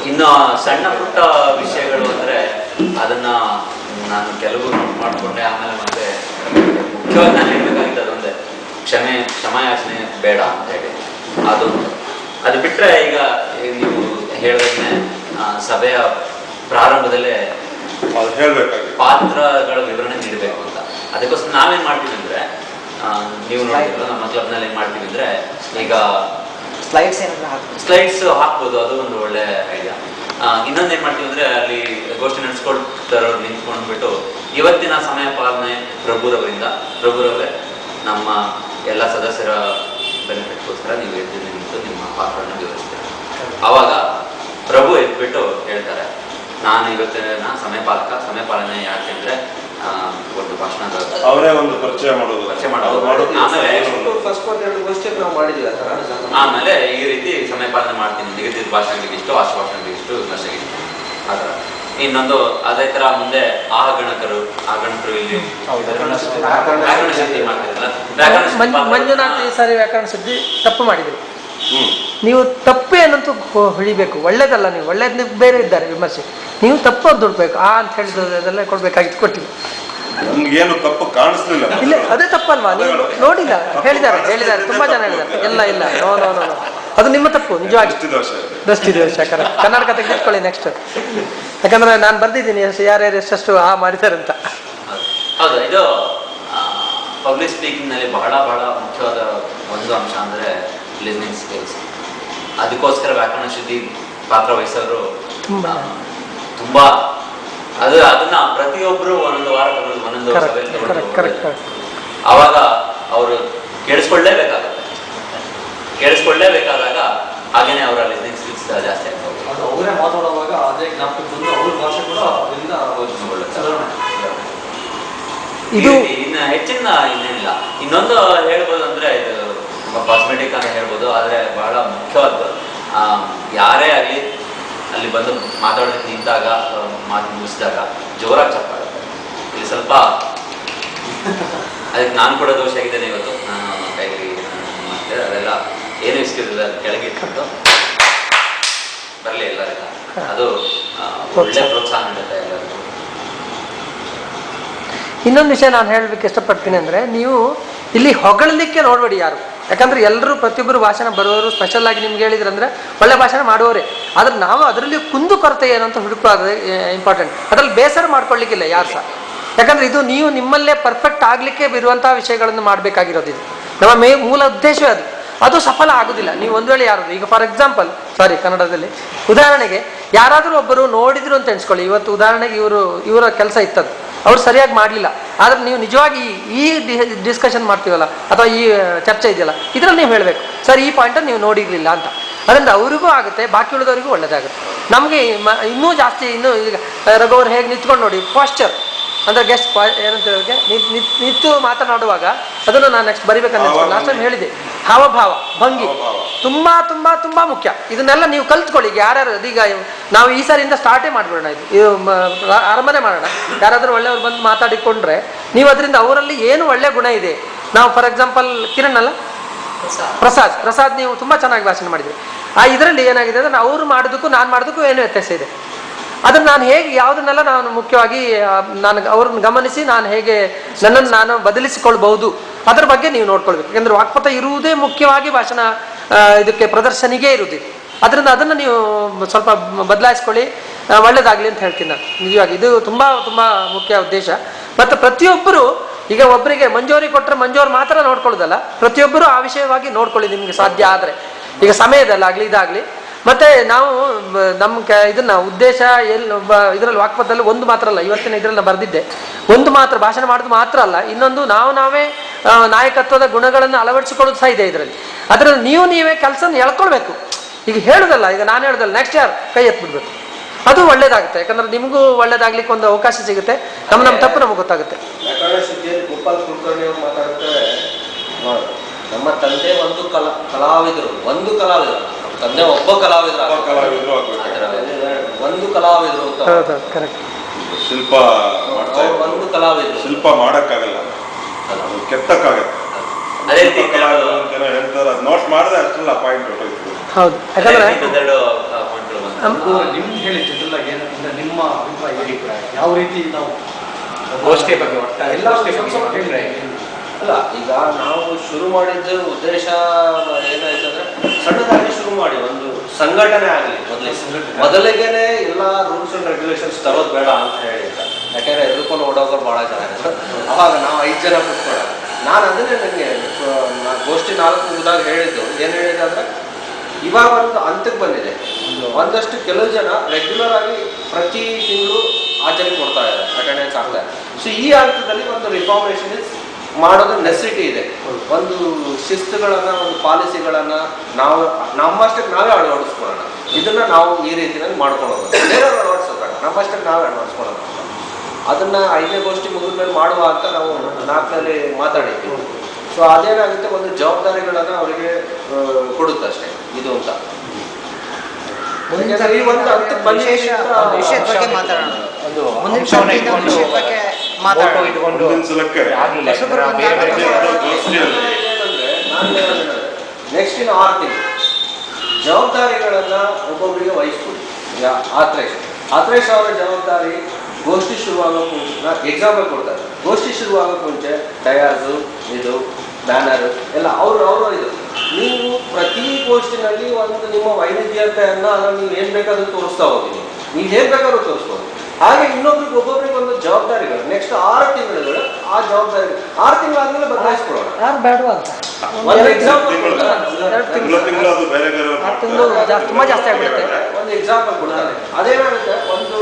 ಇನ್ನು ಸಣ್ಣ ಪುಟ್ಟ ವಿಷಯಗಳು ಅಂದರೆ ಅದನ್ನು ನಾನು ಕೆಲವು ನೋಟ್ ಮಾಡಿಕೊಂಡೆ. ಆಮೇಲೆ ಮತ್ತೆ ಮುಖ್ಯವಾಗಿ ನಾನು ಹೇಳಬೇಕಾಗಿದ್ದು ಅದೊಂದೇ, ಕ್ಷಮಾಯಾಚನೆ ಬೇಡ ಅಂತ ಹೇಳಿ. ಅದು ಬಿಟ್ಟರೆ ಈಗ ನೀವು ಹೇಳಿದ್ರೆ ಸಭೆಯ ಪ್ರಾರಂಭದಲ್ಲೇ ಪಾತ್ರಗಳ ವಿವರಣೆ ನೀಡಬೇಕು ಅಂತ. ಅದಕ್ಕೋಸ್ಕರ ನಾವೇನು ಮಾಡ್ತೀವಿ ಅಂದರೆ, ನೀವು ನೋಡಿದ್ರು ನಮ್ಮ ಕ್ಲಬ್ನಲ್ಲಿ ಏನು ಮಾಡ್ತೀವಿ ಅಂದರೆ, ಈಗ ಸ್ಲೈಡ್ಸ್ ಹಾಕ್ಬೋದು, ಅದು ಒಂದು ಒಳ್ಳೆ ಐಡಿಯಾ. ಇನ್ನೊಂದು ಏನು ಮಾಡ್ತೀವಿ ಅಂದರೆ, ಅಲ್ಲಿ ಗೋಷ್ಠಿ ನಡೆಸ್ಕೊಳ್ತಾರವ್ರು ನಿಂತ್ಕೊಂಡ್ಬಿಟ್ಟು ಇವತ್ತಿನ ಸಮಯ ಪಾಲನೆ ಪ್ರಭುರವರೇ ನಮ್ಮ ಎಲ್ಲ ಸದಸ್ಯರ ಬೆನಿಫಿಟ್ಗೋಸ್ಕರ ನೀವು ಎದ್ದು ನಿಂತು ನಿಮ್ಮ ಪಾತ್ರವನ್ನು ವಿವರಿಸ್ತೀರ. ಆವಾಗ ಪ್ರಭು ಎದ್ಬಿಟ್ಟು ಹೇಳ್ತಾರೆ, ನಾನು ಇವತ್ತಿನ ಸಮಯ ಪಾಲನೆ ಯಾಕೆಂದ್ರೆ ಒಂದು ಭಾಷಣದ ಅವರೇ ಒಂದು ಪರಿಚಯ ಮಾಡೋದು. ಆಮೇಲೆ ಈ ರೀತಿ ಸಮಯ ಪಾಲನೆ ಮಾಡ್ತೀನಿ, ನಿಗದಿತ ಭಾಷಣಗಳಿಗೆ ಇಷ್ಟು, ಆಶು ಭಾಷಣಗಳಿಗೆ ಇಷ್ಟು, ವಿಮರ್ಶೆಗೆ ಇಷ್ಟು, ಆ ಥರ. ಇನ್ನೊಂದು ಅದೇ ತರ ಮುಂದೆ ಆಗಣಕರು ಇಲ್ಲಿ ವ್ಯಾಕರಣ ಸಿದ್ಧಿ ಮಾಡ್ತಿದ್ರಲ್ಲ, ಮಂಜುನಾಥ್ ಈ ಸಾರಿ ವ್ಯಾಕರಣ ಸಿದ್ಧಿ ತಪ್ಪು ಮಾಡಿದ್ರು. ನೀವು ತಪ್ಪು ಏನಂತೂ ಹೊಳಿಬೇಕು, ಒಳ್ಳೇದಲ್ಲ. ನೀವು ಒಳ್ಳೇದ್ ಬೇರೆ ಇದ್ದಾರೆ ವಿಮರ್ಶೆ, ನೀವು ತಪ್ಪು ಅಂತ ದುಡ್ಬೇಕು ಅಂತ ಹೇಳಿದ್ರೆಲ್ಲ ಕೊಡ್ಬೇಕಾಗಿತ್ತು, ಕೊಟ್ಟಿಲ್ಲ. ನಮ್ಗೇನು ತಪ್ಪು ಕಾಣಿಸ್ಲಿಲ್ಲ. ಇಲ್ಲ, ಅದೇ ತಪ್ಪಲ್ವಾ? ನೀವು ನೋಡಿಲ್ಲ, ಹೇಳಿದ್ದಾರೆ ತುಂಬಾ ಜನ ಹೇಳಿದ್ದಾರೆ. ಇಲ್ಲ ನೋ ಅದು ನಿಮ್ಮ ತಪ್ಪು ನಿಜವಾಗಿ. ದೃಷ್ಟಿದೋಷ ಕನ್ನಡಕ ತೆಗೆದಿಟ್ಕೊಳ್ಳಿ ನೆಕ್ಸ್ಟ್. ಯಾಕಂದ್ರೆ ನಾನು ಬರ್ದಿದ್ದೀನಿ ಯಾರ್ಯಾರು ಎಷ್ಟೆಷ್ಟು ಮಾಡಿದ್ದಾರೆ ಅಂತ. ಹೌದು, ಇದು ಪಬ್ಲಿಕ್ ಸ್ಪೀಕಿಂಗ್ ನಲ್ಲಿ ಬಹಳ ಮುಖ್ಯವಾದ ಒಂದು ಅಂಶ ಅಂದ್ರೆ ಲಿಸ್ನಿಂಗ್ ಸ್ಕಿಲ್ಸ್. ಅದಕ್ಕೋಸ್ಕರ ವ್ಯಾಕರಣ ಶುದ್ಧಿ ಪಾತ್ರ ವಹಿಸೋರು ತುಂಬಾ ಅದನ್ನ ಪ್ರತಿಯೊಬ್ರು ಒಂದೊಂದು ವಾರ ಒಂದೊಂದು ಅವಾಗ ಅವರು ಕೇಳಿಸ್ಕೊಳ್ಳೇಬೇಕಾದಾಗ ಹಾಗೇನೆ ಅವರ ಲಿಸ್ನಿಂಗ್ ಸ್ಕಿಲ್ಸ್ ಜಾಸ್ತಿ ಆಗ್ತವೆ. ಅವರೇ ಮಾತಾಡುವಾಗ ಅದೇ ಜ್ಞಾಪಕ ಬಂದು ಅವ್ರ ಭಾಷೆ ಕೂಡ ಅದರಿಂದ ಇದು ಇನ್ನು ಹೆಚ್ಚಿನ ಇನ್ನೇನಿಲ್ಲ. ಇನ್ನೊಂದು ಹೇಳ್ಬೋದು ಅಂದ್ರೆ, ಇದು ಕಾಸ್ಮೆಟಿಕ್ ಅಂತ ಹೇಳ್ಬೋದು, ಆದ್ರೆ ಬಹಳ ಮುಖ್ಯವಾದ್ದು, ಯಾರೇ ಆಗಲಿ ಅಲ್ಲಿ ಬಂದು ಮಾತಾಡೋದಕ್ಕೆ ನಿಂತಾಗ ಮಾತು ಮುಗಿಸಿದಾಗ ಜೋರಾಗಿ ಚಪ್ಪಾಡುತ್ತೆ. ಇಲ್ಲಿ ಸ್ವಲ್ಪ ಅದಕ್ಕೆ ನಾನು ಕೂಡ ದೋಷ ಆಗಿದ್ದೇನೆ ಇವತ್ತು. ನಾನು ಕೈಲಿ ಮಾಡ್ತೇವೆ ಅದೆಲ್ಲ ಏನು ಇಸ್ಕಿಲ್ಲ, ಕೆಳಗೆ ಇಟ್ಬಿಟ್ಟು ಬರಲಿ ಎಲ್ಲರಿಗ, ಅದು ಒಳ್ಳೆ ಪ್ರೋತ್ಸಾಹ ನೀಡುತ್ತೆ ಎಲ್ಲರಿಗೂ. ಇನ್ನೊಂದು ವಿಷಯ ನಾನು ಹೇಳಲಿಕ್ಕೆ ಇಷ್ಟಪಡ್ತೀನಿ ಅಂದರೆ, ನೀವು ಇಲ್ಲಿ ಹೊಗಳಲಿಕ್ಕೆ ನೋಡಬೇಡಿ ಯಾರು. ಯಾಕಂದ್ರೆ ಎಲ್ಲರೂ ಪ್ರತಿಯೊಬ್ಬರು ಭಾಷಣ ಬರುವವರು ಸ್ಪೆಷಲ್ ಆಗಿ ನಿಮ್ಗೆ ಹೇಳಿದ್ರೆ ಅಂದರೆ ಒಳ್ಳೆ ಭಾಷಣ ಮಾಡುವವರೇ. ಆದ್ರೆ ನಾವು ಅದರಲ್ಲಿ ಕುಂದು ಕೊರತೆ ಏನು ಅಂತ ಹುಡುಕೋದು ಇಂಪಾರ್ಟೆಂಟ್. ಅದರಲ್ಲಿ ಬೇಸರ ಮಾಡ್ಕೊಳ್ಳಿಕ್ಕಿಲ್ಲ ಯಾರು ಸಹ. ಯಾಕಂದ್ರೆ ಇದು ನೀವು ನಿಮ್ಮಲ್ಲೇ ಪರ್ಫೆಕ್ಟ್ ಆಗಲಿಕ್ಕೆ ಇರುವಂತಹ ವಿಷಯಗಳನ್ನು ಮಾಡಬೇಕಾಗಿರೋದು. ಇದು ನಮ್ಮ ಮೂಲ ಉದ್ದೇಶವೇ ಅದು ಸಫಲ ಆಗುದಿಲ್ಲ ನೀವು ಒಂದು ವೇಳೆ ಯಾರಾದರೂ, ಈಗ ಫಾರ್ ಎಕ್ಸಾಂಪಲ್ ಕನ್ನಡದಲ್ಲಿ ಉದಾಹರಣೆಗೆ ಯಾರಾದರೂ ಒಬ್ಬರು ನೋಡಿದ್ರು ಅಂತ ಎಣಿಸ್ಕೊಳ್ಳಿ. ಇವತ್ತು ಉದಾಹರಣೆಗೆ ಇವರ ಕೆಲಸ ಇತ್ತದು, ಅವ್ರು ಸರಿಯಾಗಿ ಮಾಡಲಿಲ್ಲ. ಆದ್ರೆ ನೀವು ನಿಜವಾಗಿ ಈ ಡಿಸ್ಕಷನ್ ಮಾಡ್ತೀವಲ್ಲ ಅಥವಾ ಈ ಚರ್ಚೆ ಇದೆಯಲ್ಲ, ಇದರಲ್ಲಿ ನೀವು ಹೇಳಬೇಕು, ಸರ್ ಈ ಪಾಯಿಂಟನ್ನು ನೀವು ನೋಡಿರಲಿಲ್ಲ ಅಂತ. ಅದರಿಂದ ಅವರಿಗೂ ಆಗುತ್ತೆ, ಬಾಕಿ ಉಳಿದವರಿಗೂ ಒಳ್ಳೆಯದಾಗುತ್ತೆ. ನಮಗೆ ಇನ್ನೂ ಜಾಸ್ತಿ ಈಗ ರಘುವರು ಹೇಗೆ ನಿಂತ್ಕೊಂಡು ನೋಡಿ, ಪಾಶ್ಚರ್ ಅಂದರೆ ಗೆಸ್ಟ್ ಏನಂತ ಹೇಳಿದ್ರೆ ನಿಂತು ಮಾತನಾಡುವಾಗ ಅದನ್ನು ನಾನು ನೆಕ್ಸ್ಟ್ ಬರಿಬೇಕಂತ ಲಾಸ್ಟ್ ಟೈಮ್ ಹೇಳಿದೆ. ಹಾವಭಾವ, ಭಂಗಿ ತುಂಬ ತುಂಬ ತುಂಬ ಮುಖ್ಯ. ಇದನ್ನೆಲ್ಲ ನೀವು ಕಲ್ತ್ಕೊಳ್ಳಿ. ಈಗ ಯಾರ್ಯಾರು ಈಗ ನಾವು ಈ ಸಾರಿಯಿಂದ ಸ್ಟಾರ್ಟೇ ಮಾಡಿಬಿಡೋಣ, ಇದು ಆರಂಭನೆ ಮಾಡೋಣ. ಯಾರಾದರೂ ಒಳ್ಳೆಯವ್ರು ಬಂದು ಮಾತಾಡಿಕೊಂಡ್ರೆ ನೀವು ಅದರಿಂದ ಅವರಲ್ಲಿ ಏನು ಒಳ್ಳೆಯ ಗುಣ ಇದೆ. ನಾವು ಫಾರ್ ಎಕ್ಸಾಂಪಲ್ ಕಿರಣ್ ಅಲ್ಲ, ಪ್ರಸಾದ್ ನೀವು ತುಂಬ ಚೆನ್ನಾಗಿ ಭಾಷಣ ಮಾಡಿದ್ರಿ. ಇದರಲ್ಲಿ ಏನಾಗಿದೆ ಅಂದರೆ ಅವರು ಮಾಡೋದಕ್ಕೂ ನಾನು ಮಾಡೋದಕ್ಕೂ ಏನು ವ್ಯತ್ಯಾಸ ಇದೆ. ಅದನ್ನು ನಾನು ಹೇಗೆ ಯಾವುದನ್ನೆಲ್ಲ ನಾನು ಮುಖ್ಯವಾಗಿ ಅವ್ರನ್ನ ಗಮನಿಸಿ ನಾನು ಹೇಗೆ ನನ್ನನ್ನು ನಾನು ಬದಲಿಸಿಕೊಳ್ಬಹುದು ಅದರ ಬಗ್ಗೆ ನೀವು ನೋಡ್ಕೊಳ್ಬೇಕು. ಯಾಕಂದರೆ ವಾಕ್ಪಥ ಇರುವುದೇ ಮುಖ್ಯವಾಗಿ ಭಾಷಣ ಇದಕ್ಕೆ ಪ್ರದರ್ಶನಿಗೆ ಇರುವುದು. ಅದರಿಂದ ಅದನ್ನು ನೀವು ಸ್ವಲ್ಪ ಬದಲಾಯಿಸ್ಕೊಳ್ಳಿ, ಒಳ್ಳೇದಾಗಲಿ ಅಂತ ಹೇಳ್ತೀನಿ ನಾನು. ನಿಜವಾಗಿ ಇದು ತುಂಬ ತುಂಬ ಮುಖ್ಯ ಉದ್ದೇಶ. ಮತ್ತು ಪ್ರತಿಯೊಬ್ಬರು ಈಗ ಒಬ್ಬರಿಗೆ ಮಂಜೂರಿ ಕೊಟ್ಟರೆ ಮಂಜೂರು ಮಾತ್ರ ನೋಡ್ಕೊಳ್ಳೋದಲ್ಲ, ಪ್ರತಿಯೊಬ್ಬರು ಆ ವಿಷಯವಾಗಿ ನೋಡ್ಕೊಳ್ಳಿ ನಿಮಗೆ ಸಾಧ್ಯ ಆದರೆ. ಈಗ ಸಮಯದಲ್ಲಾಗಲಿ ಇದಾಗಲಿ. ಮತ್ತು ನಾವು ಇದನ್ನ ಉದ್ದೇಶ ಇದರಲ್ಲಿ ವಾಕ್ಪಥದಲ್ಲಿ ಒಂದು ಮಾತ್ರ ಅಲ್ಲ, ಇವತ್ತಿನ ಇದರಲ್ಲಿ ಬರೆದಿದ್ದೆ, ಒಂದು ಮಾತ್ರ ಭಾಷಣ ಮಾಡೋದು ಮಾತ್ರ ಅಲ್ಲ, ಇನ್ನೊಂದು ನಾವೇ ನಾಯಕತ್ವದ ಗುಣಗಳನ್ನು ಅಳವಡಿಸಿಕೊಳ್ಳೋದು ಸಹ ಇದೆ ಇದರಲ್ಲಿ. ಅದರಲ್ಲಿ ನೀವೇ ಕೆಲಸನ ಎಳ್ಕೊಳ್ಬೇಕು. ಈಗ ಹೇಳೋದಲ್ಲ, ಈಗ ನಾನು ಹೇಳೋದಲ್ಲ, ನೆಕ್ಸ್ಟ್ ಯಾರು ಕೈ ಎತ್ಬಿಡ್ಬೇಕು, ಅದು ಒಳ್ಳೇದಾಗುತ್ತೆ. ಯಾಕಂದ್ರೆ ನಿಮಗೂ ಒಳ್ಳೇದಾಗ್ಲಿಕ್ಕೆ ಒಂದು ಅವಕಾಶ ಸಿಗುತ್ತೆ, ನಮ್ಮ ತಪ್ಪು ನಮಗೆ ಗೊತ್ತಾಗುತ್ತೆ. ಗೋಪಾಲ್ ಕುಲಕರ್ಣಿ ಅವರು ಮಾತಾಡ್ತಾರೆ, ನಮ್ಮ ತಂದೆ ಕಲಾವಿದರು ತಂದೆ ಒಬ್ಬ ಕಲಾವಿದರು ಒಂದು ಕಲಾವಿದರು ಅಂತ. ಶಿಲ್ಪ ಒಂದು ಕಲಾವಿದರು ಶಿಲ್ಪ ಮಾಡಕ್ಕಾಗಲ್ಲ, ಅದು ಕೆತ್ತಕ್ಕಾಗತ್ತೆ. ಅದೇ ರೀತಿ ಹೇಳ್ತಾರೆ, ನೋಟ್ ಮಾಡಿದ್ರೆ ಅಷ್ಟೆಲ್ಲ ಪಾಯಿಂಟ್ ಹೌದು. ಯಾಕಂದ್ರೆ ನಿಮ್ಗೆ ಹೇಳಿ ಜನರಲ್ ಆಗಿ ಏನಂದ್ರೆ ನಿಮ್ಮ ಅಭಿಪ್ರಾಯ ಯಾವ ರೀತಿ ನಾವು ಗೋಷ್ಠಿ ಬಗ್ಗೆ ಒಟ್ಟಾರೆ ಎಲ್ಲ ಸ್ವಲ್ಪ ಹೇಳಿದ್ರೆ ಅಲ್ಲ, ಈಗ ನಾವು ಶುರು ಮಾಡಿದ್ದು ಉದ್ದೇಶ ಏನಾಯ್ತು ಅಂದ್ರೆ ಸಣ್ಣದಾಗಿ ಶುರು ಮಾಡಿ ಒಂದು ಸಂಘಟನೆ ಆಗಲಿ ಮೊದಲಿಗೆನೆ ಎಲ್ಲ ರೂಲ್ಸ್ ಅಂಡ್ ರೆಗ್ಯುಲೇಷನ್ಸ್ ತರೋದು ಬೇಡ ಅಂತ ಹೇಳಿದ್ದ. ಯಾಕೆಂದ್ರೆ ಎದುರ್ಕೊಂಡು ಓಡೋಗೋರು ಭಾಳ ಜನ ಇದ್ರು. ಅವಾಗ ನಾವು 5 ಜನ ಕೂತ್ಕೊಳ್ಳ. ನಾನು ಅದನ್ನೇ ನನಗೆ ಗೋಷ್ಠಿ 4 ಮುಗಿದಾಗ ಹೇಳಿದ್ದು ಏನು ಹೇಳಿದೆ ಅಂದ್ರೆ ಇವಾಗ ಒಂದು ಹಂತಕ್ಕೆ ಬಂದಿದೆ. ಒಂದಷ್ಟು ಕೆಲವು ಜನ ರೆಗ್ಯುಲರ್ ಆಗಿ ಪ್ರತಿ ತಿಂಗಳು ಆಚರಣೆ ಕೊಡ್ತಾ ಇದ್ದಾರೆ, ಅಟೆಂಡೆನ್ಸ್ ಆಗ್ತಾ ಇದೆ. ಸೊ ಈ ಹಂತದಲ್ಲಿ ಒಂದು ರಿಫಾರ್ಮೇಷನ್ ಮಾಡೋದು ನೆಸಿಟಿ ಇದೆ. ಒಂದು ಶಿಸ್ತುಗಳನ್ನ, ಒಂದು ಪಾಲಿಸಿಗಳನ್ನ ನಾವು ನಮ್ಮಷ್ಟಕ್ಕೆ ನಾವೇ ಅಳವಡಿಸ್ಕೊಳ್ಳೋಣ. ಇದನ್ನ ನಾವು ಈ ರೀತಿಯಲ್ಲಿ ಮಾಡ್ಕೊಳ್ಳೋದು, ಬೇರೆಯವ್ರು ಅಳವಡಿಸೋಣ, ನಮ್ಮಷ್ಟಕ್ಕೆ ನಾವೇ ಅಳವಡಿಸ್ಕೊಳ್ಳೋಣ. ಅದನ್ನ 5ನೇ ಗೋಷ್ಠಿ ಮುಗಿದ ಮೇಲೆ ಮಾಡುವ ಅಂತ ನಾವು 4ರಲ್ಲಿ ಮಾತಾಡಿದ್ವಿ. ಸೊ ಅದೇನಾಗುತ್ತೆ, ಒಂದು ಜವಾಬ್ದಾರಿಗಳನ್ನ ಅವರಿಗೆ ಕೊಡುತ್ತಷ್ಟೇ ಇದು ಅಂತ. ಈ ಒಂದು ಹಂತಕ್ಕೆ ವಿಷಯದ ಬಗ್ಗೆ ಮಾತಾಡೋಣ. ಒಂದು ಮುಂದಿನ ಅಂಶವನ್ನ ಸರ್ತಿ ಇಟ್ಕೊಂಡು ವಿಷಯದ ಬಗ್ಗೆ ಮಾತಾಡೋಣ. ಫೋಟೋ ಇಟ್ಕೊಂಡು ಮುಂದಿನ ಸಲಕ್ಕೆ ಆಗ್ಲಿಲ್ಲ. ಹೊಸಬ್ರು ಬೇರೆ ಬೇರೆ ಗೋಷ್ಠಿಯಲ್ಲಿ ನೆಕ್ಸ್ಟ್ ಇನ್ನು 6 ತಿಂಗಳು ಜವಾಬ್ದಾರಿಗಳನ್ನ ಒಬ್ಬೊಬ್ಬರಿಗೆ ವಹಿಸ್ಕೊಡಿ. ಈಗ ಆತ್ರೇಶ್ ಅವರ ಜವಾಬ್ದಾರಿ ಗೋಷ್ಠಿ ಶುರುವಾಗೋಕೆ ಮುಂಚೆ ಎಕ್ಸಾಂಪಲ್ ಕೊಡ್ತಾರೆ. ಗೋಷ್ಠಿ ಶುರುವಾಗೋಕೆ ಮುಂಚೆ ಡಯಾಸು, ಇದು ಬ್ಯಾನರ್ ಎಲ್ಲ ಅವರು ಇದು. ನೀವು ಪ್ರತಿ ಗೋಷ್ಠಿನಲ್ಲಿ ಒಂದು ನಿಮ್ಮ ವೈವಿಧ್ಯತೆಯನ್ನ ನೀವು ಏನ್ ಬೇಕಾದ್ರೂ ತೋರಿಸ್ತಾ ಹೋಗಿ, ನೀವು ಏನ್ ಬೇಕಾದ್ರೂ ತೋರಿಸ್ಬೋದು. ಹಾಗೆ ಇನ್ನೊಬ್ರಿಗೆ ಒಬ್ಬೊಬ್ರಿಗೆ ಒಂದು ಜವಾಬ್ದಾರಿಗಳು ನೆಕ್ಸ್ಟ್ 6 ತಿಂಗಳುಗಳು ಆ ಜವಾಬ್ದಾರಿ 6 ತಿಂಗಳಾದ್ಮೇಲೆ ಬದಲಾಯಿಸ್ಕೊಳ್ಳೋಣ. ಯಾರು ಬೇಡವಾ ಅಂತ ಒಂದು ಎಕ್ಸಾಂಪಲ್ ತಿಂಗಳು ಅದು ಬೇರೆ ಬೇರೆ 6 ತಿಂಗಳು ತುಂಬಾ ಜಾಸ್ತಿ ಆಗ್ಬಿಡುತ್ತೆ. ಒಂದು ಎಕ್ಸಾಂಪಲ್ ಕೊಡ್ತಾರೆ. ಅದೇನಾಗುತ್ತೆ, ಒಂದು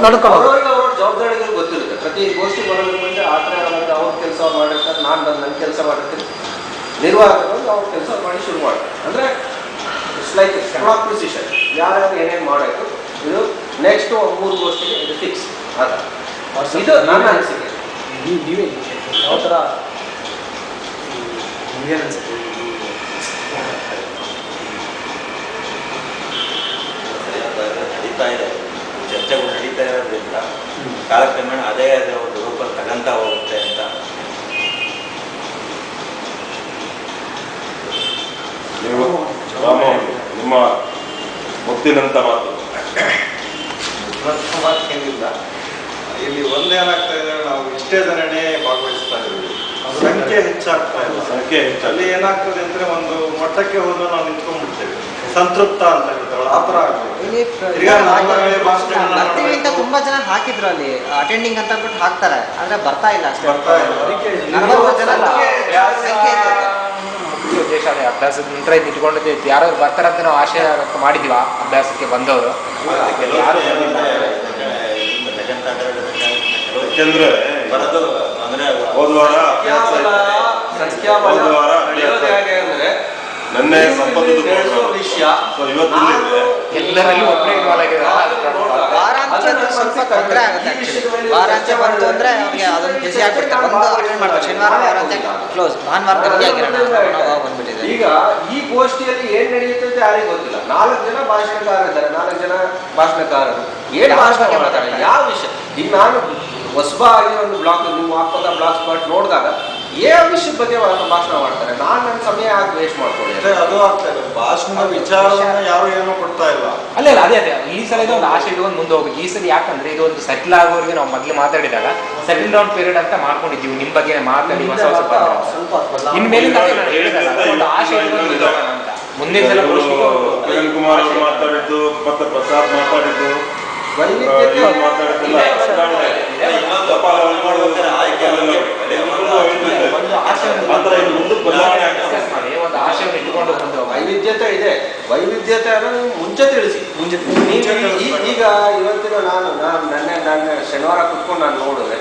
ನಡ್ಕೊಳ್ಳೋದು. ಅವ್ರ ಜವಾಬ್ದಾರಿಗಳು ಗೊತ್ತಿರುತ್ತೆ. ಪ್ರತಿ ಗೋಷ್ಠಿ ಬರೋದ್ರ ಮುಂದೆ ಆ ಥರ ಅವ್ರ ಕೆಲಸ ಮಾಡಿರ್ತಾರೆ, ನಾನು ಬಂದು ನನ್ನ ಕೆಲಸ ಮಾಡಿರ್ತೀನಿ, ನಿರ್ವಾಹಕರು ಅವ್ರ ಕೆಲಸ ಮಾಡಿ ಶುರು ಮಾಡ್ತಾರೆ. ಅಂದರೆ ಇಟ್ಸ್ ಲೈಕ್ ಸ್ಟಾಕ್ ಪ್ರಿಸಿಷನ್, ಯಾರ್ಯಾರು ಏನೇನು ಮಾಡಬೇಕು. ಇದು ನೆಕ್ಸ್ಟ್ 3 ಗೋಷ್ಠಿಗೆ ಇದು ಫಿಕ್ಸ್. ಇದು ನನ್ನ ಅನಿಸಿಕೆ. ನೀವೇ ಯಾವ ಥರ ನಿಮ್ಗೇನು ಅನ್ಸುತ್ತೆ? ನಡೀತಾ ಇದೆ, ಚರ್ಚೆಗಳು ನಡೀತಾ ಇರೋದ್ರಿಂದ ಕಾಲಕ್ರಮೇಣ ಅದೇ ಅದೇ ಒಂದು ರೂಪ ತಗಂತ ಹೋಗುತ್ತೆ ಅಂತ. ನೀವು ರಾಮೋಹನ್, ನಿಮ್ಮ ಮುತ್ತಿನಂತ ಮಾತು. ಏನಿಲ್ಲ, ಇಲ್ಲಿ ಒಂದೇನಾಗ್ತಾ ಇದೆ, ನಾವು ಇಷ್ಟೇ ಜನನೇ ಭಾಗವಹಿಸ್ತಾ ಇದ್ದೀವಿ, ಸಂಖ್ಯೆ ಹೆಚ್ಚಾಗ್ತಾ ಇಲ್ಲ. ಸಂಖ್ಯೆ ಅಲ್ಲಿ ಏನಾಗ್ತದೆ ಅಂದ್ರೆ ಒಂದು ಮಟ್ಟಕ್ಕೆ ಹೋದ ನಾವು ನಿಂತ್ಕೊಂಡ್ಬಿಡ್ತೇವೆ, ಸಂತೃಪ್ತ ಅಂತ ಹೇಳ್ತಾರಲ್ಲ ಆ ಥರ ಆಗ್ತದೆ. ಇಲ್ಲಿ ಈಗ ನಾವೇ ಭಾಷಣಗಳನ್ನ ಬರ್ತೀವಿ ಅಂತ ಮಾಡ್ಬೇಕು. ತುಂಬಾ ಜನ ಹಾಕಿದ್ರು ಅಲ್ಲಿ ಅಟೆಂಡಿಂಗ್ ಅಂತ ಅಂದ್ಬಿಟ್ಟು ಹಾಕ್ತಾರೆ, ಆದ್ರೆ ಬರ್ತಾ ಇಲ್ಲ ಅಷ್ಟೇ. ಬರ್ತಾ ಇಲ್ಲ. ಅದಕ್ಕೆ 40 ಜನ ಸಂಖ್ಯೆ ಇದೆ. ಉದ್ದೇಶ ಅದೇ ಅಭ್ಯಾಸದ ನಂತರ ಇದು ಇಟ್ಕೊಂಡಿದ್ದೆ. ಯಾರು ಬರ್ತಾರಂತ ನಾವು ಆಶಯ ವ್ಯಕ್ತ ಮಾಡಿದ್ವಿ ಅಭ್ಯಾಸಕ್ಕೆ ಬಂದವರು. ಯಾರು ಯಾಕೆಂದ್ರೆ ಬರೋದು ಅಂದ್ರೆ ಹೋದ ವಾರ ಸಂಖ್ಯಾಬಲ ಹೋದ ವಾರ ನಡೆಯೋದು ಹೇಗೆ ಅಂದ್ರೆ ನನ್ನೆ ಸಂಪತ್ತು ವಿಷಯ ಸೊ ಇವತ್ತು ಇಲ್ಲಿದೆ. ಎಲ್ಲರಲ್ಲಿ ಒಬ್ಬರೇ ಇನ್ವಾಲ್ವ್ ವಾರಾಂತ್ಯದ ಸ್ವಲ್ಪ ತೊಂದರೆ ಆಗುತ್ತೆ. ಆಕ್ಚುಲಿ ವಾರಾಂತ್ಯ ಬಂತು ಅಂದ್ರೆ ಅವ್ರಿಗೆ ಅದೊಂದು ಬಿಸಿ ಆಗ್ಬಿಡ್ತಾರೆ. ಒಂದು ಅಟೆಂಡ್ ಮಾಡ್ತಾರೆ. ಶನಿವಾರ ವಾರಾಂತ್ಯ ಕ್ಲೋಸ್, ಭಾನುವಾರ ಗಟ್ಟಿ ಆಗಿರೋಣ ಬಂದ್ಬಿಟ್ಟಿದೆ. ಈಗ ಈ ಗೋಷ್ಠಿಯಲ್ಲಿ ಏನ್ ನಡೆಯುತ್ತೆ ಅಂತ ಯಾರಿಗೂ ಗೊತ್ತಿಲ್ಲ. 4 ಜನ ಭಾಷಣಕಾರರಿದ್ದಾರೆ, 4 ಜನ ಭಾಷಣಕಾರರು ಏನ್ ಭಾಷಣ ಮಾತಾಡ್ತಾರೆ, ಯಾವ ವಿಷಯ. ಈಗ ನಾನು ಹೊಸಬಾಗಿ ಒಂದು ಬ್ಲಾಗ್, ನೀವು ಹಾಕೋದ ಬ್ಲಾಗ್ ಸ್ಪಾಟ್ ನೋಡಿದಾಗ ಯಾವ ವಿಷಯದ ಬಗ್ಗೆ ಭಾಷಣ ಮಾಡ್ತಾರೆ. ನಾನು ನನ್ನ ಸಮಯ ಯಾಕೆ ವೇಸ್ಟ್ ಮಾಡ್ಕೊಳ್ಳಿ. ಅದು ಆಗ್ತಾ ಇದೆ, ಭಾಷಣದ ವಿಚಾರವನ್ನ ಯಾರು ಏನೋ ಕೊಡ್ತಾ ಇಲ್ಲ. ಅಲ್ಲ ಅದೇ ಈ ಸಲ ಇದು ಒಂದು ಆಶೆ ಇಟ್ಕೊಂಡು ಮುಂದೆ ಹೋಗಿ. ಈ ಸಲ ಯಾಕಂದ್ರೆ ಇದು ಒಂದು ಸೆಟ್ಲ್ ಆಗೋರಿಗೆ ನಾವು ಮೊದಲು ಮಾತಾಡಿದಾಗ ಸೆಟಲ್ ಡೌನ್ ಪೀರಿಯಡ್ ಅಂತ ಮಾಡ್ಕೊಂಡಿದ್ದೀವಿ. ನಿಮ್ಮ ಬಗ್ಗೆ ಮಾತಾಡಿ ಹೊಸ ಹೊಸ ಇನ್ಮೇಲಿಂದ ನಾನು ಹೇಳಿದಾಗ ಒಂದು ಆಶೆ ಇಟ್ಕೊಂಡು ಮುಂದೆ ಹೋಗೋಣ ಅಂತ. ಮುಂದಿನ ಸಲ ಕಿರಣ್ ಕುಮಾರ್ ಅವರು ಮಾತಾಡಿದ್ದು, ಮತ್ತೆ ಪ್ರಸಾದ್ ಮಾತಾಡಿದ್ದು, ಒಂದು ಆಶೆಯನ್ನು ಇಟ್ಕೊಂಡು ಮುಂದೆ ಹೋಗೋಣ. ವೈವಿಧ್ಯತೆ ಇದೆ. ವೈವಿಧ್ಯತೆಯನ್ನು ನೀವು ಮುಂಚೆ ತಿಳಿಸಿ. ಈಗ ಇವತ್ತಿನ ನನ್ನ ಶನಿವಾರ ಕುತ್ಕೊಂಡು ನಾನು ನೋಡಿದ್ರೆ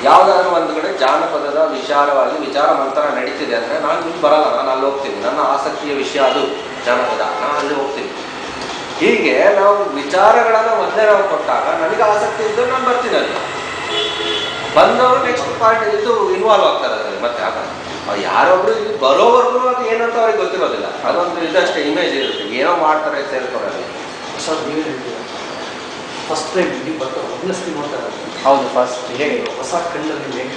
ಯಾವುದಾದ್ರೂ ಒಂದು ಕಡೆ ಜಾನಪದದ ವಿಚಾರವಾಗಿ ವಿಚಾರ ಮಂಥನ ನಡೀತಿದೆ ಅಂದರೆ ನಾನು ಇಲ್ಲಿ ಬರಲ್ಲ, ನಾನು ಅಲ್ಲಿ ಹೋಗ್ತೀನಿ. ನನ್ನ ಆಸಕ್ತಿಯ ವಿಷಯ ಅದು ಜಾನಪದ, ನಾನು ಅಲ್ಲಿ ಹೋಗ್ತೀನಿ. ಹೀಗೆ ನಾವು ವಿಚಾರಗಳನ್ನು ಮೊದಲೇ ನಾವು ಕೊಟ್ಟಾಗ ನನಗೆ ಆಸಕ್ತಿ ಇದ್ದರೆ ನಾನು ಬರ್ತೀನಿ ಅಲ್ಲಿ. ಬಂದವರು ನೆಕ್ಸ್ಟ್ ಪಾರ್ಟ್ ಇದು ಇನ್ವಾಲ್ವ್ ಆಗ್ತಾರೆ ಅದರಲ್ಲಿ. ಮತ್ತೆ ಆಗ ಯಾರೊಬ್ರು ಇಲ್ಲಿ ಬರೋವರೆಗೂ ಅದು ಏನಂತ ಅವ್ರಿಗೆ ಗೊತ್ತಿರೋದಿಲ್ಲ. ಅದೊಂದು ಇದಷ್ಟೇ ಇಮೇಜ್ ಇರುತ್ತೆ, ಏನೋ ಮಾಡ್ತಾರೆ ಸೇರ್ಕೊಳ್ಳೋದು. ಸರ್ ನೀವೇ ಹೇಳ್ತೀರಾ, ಫಸ್ಟ್ ಟೈಮ್ ನೀವು ಬರ್ತಾರೆ ಒಬ್ಬನಸ್ತಿ ನೋಡ್ತಾರೆ. ಹೌದು, ಫಸ್ಟ್ ಹೇಗೆ ಹೊಸ ಕಣ್ಣಲ್ಲಿ ಹೇಗೆ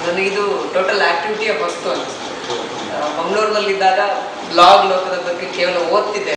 ನನಗಿದು ಟೋಟಲ್ ಆಕ್ಟಿವಿಟಿಯ ಫಸ್ಟ್ ಅನಿಸ್ತು. ಮಂಗಳೂರಿನಲ್ಲಿದ್ದಾಗ ಬ್ಲಾಗ್ ಲೋಕದ ಬಗ್ಗೆ ಕೇವಲ ಓದ್ತಿದ್ದೆ.